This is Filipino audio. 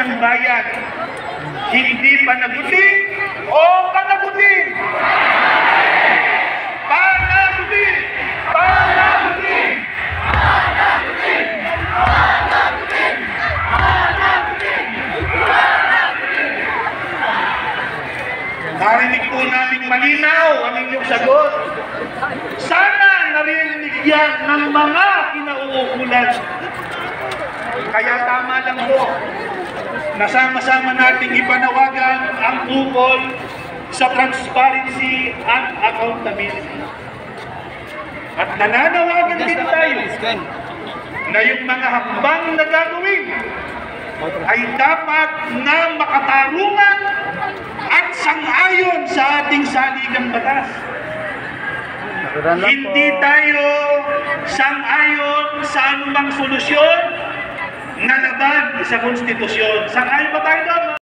ng bayan. Hindi panagutin o panagutin? Panagutin! Panagutin! Panagutin! Panagutin! Panagutin! Narinig po namin malinaw ang inyong sagot. Sana narinig yan ng mga kinauukulan. Kaya tama lang po, nasama-sama nating ipanawagan ang ukol sa transparency and accountability. At nananawagan din tayo na yung mga hakbang na gagawin ay dapat na makatarungan at sang-ayon sa ating saligang batas. Hindi tayo sang-ayon sa anumang solusyon na laban sa konstitusyon. Sang-ayon ba tayo doon?